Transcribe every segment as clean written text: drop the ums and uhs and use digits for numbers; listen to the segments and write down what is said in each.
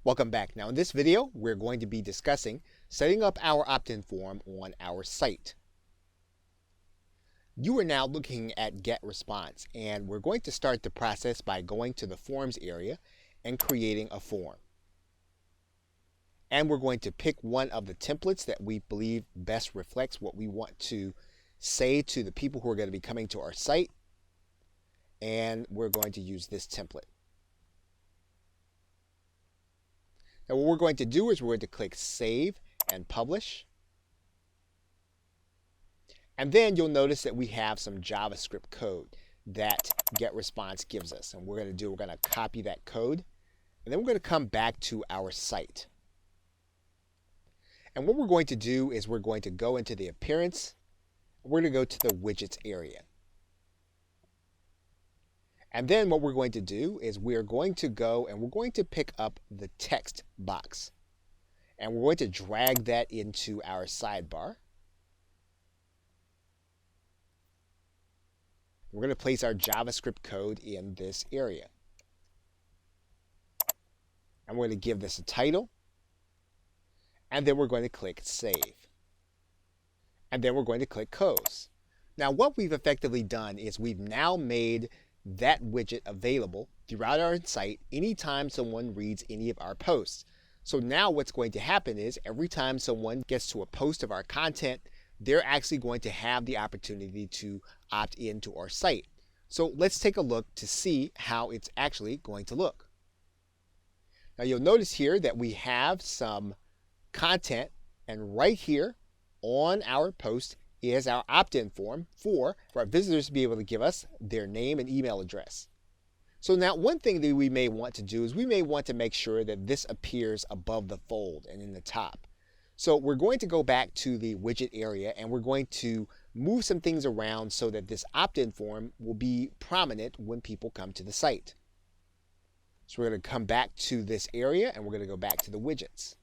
Welcome back. Now in this video, we're going to be discussing setting up our opt-in form on our site. You are now looking at Get Response, and we're going to start the process by going to the Forms area and creating a form. And we're going to pick one of the templates that we believe best reflects what we want to say to the people who are going to be coming to our site. And we're going to use this template. Now what we're going to do is we're going to click Save and Publish. And then you'll notice that we have some JavaScript code that GetResponse gives us. And we're going to copy that code. And then we're going to come back to our site. And what we're going to do is we're going to go into the Appearance. We're going to go to the Widgets area. And then what we're going to do is we're going to go and we're going to pick up the text box. And we're going to drag that into our sidebar. We're going to place our JavaScript code in this area. And we're going to give this a title. And then we're going to click Save. And then we're going to click Close. Now what we've effectively done is we've now made that widget available throughout our site anytime someone reads any of our posts. So now what's going to happen is every time someone gets to a post of our content, they're actually going to have the opportunity to opt into our site. So let's take a look to see how it's actually going to look. Now you'll notice here that we have some content, and right here on our post is our opt-in form for our visitors to be able to give us their name and email address. So now one thing that we may want to do is we may want to make sure that this appears above the fold and in the top. So we're going to go back to the widget area and we're going to move some things around so that this opt-in form will be prominent when people come to the site. So we're going to come back to this area and we're going to go back to the widgets.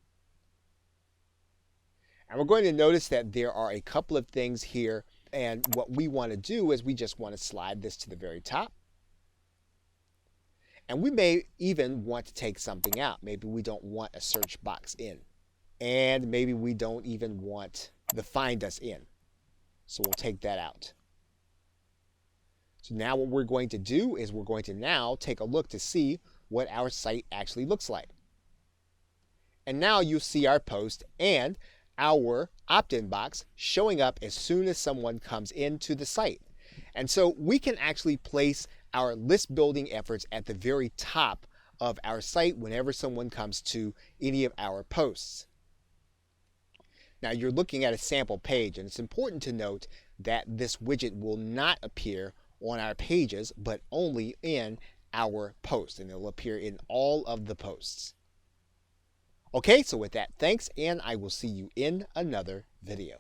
And we're going to notice that there are a couple of things here, and what we want to do is we just want to slide this to the very top. And we may even want to take something out. Maybe we don't want a search box in. And maybe we don't even want the Find Us in. So we'll take that out. So now what we're going to do is we're going to now take a look to see what our site actually looks like. And now you'll see our post and our opt-in box showing up as soon as someone comes into the site. And so we can actually place our list building efforts at the very top of our site whenever someone comes to any of our posts. Now you're looking at a sample page, and it's important to note that this widget will not appear on our pages but only in our post, and it'll appear in all of the posts. Okay, so with that, thanks, and I will see you in another video.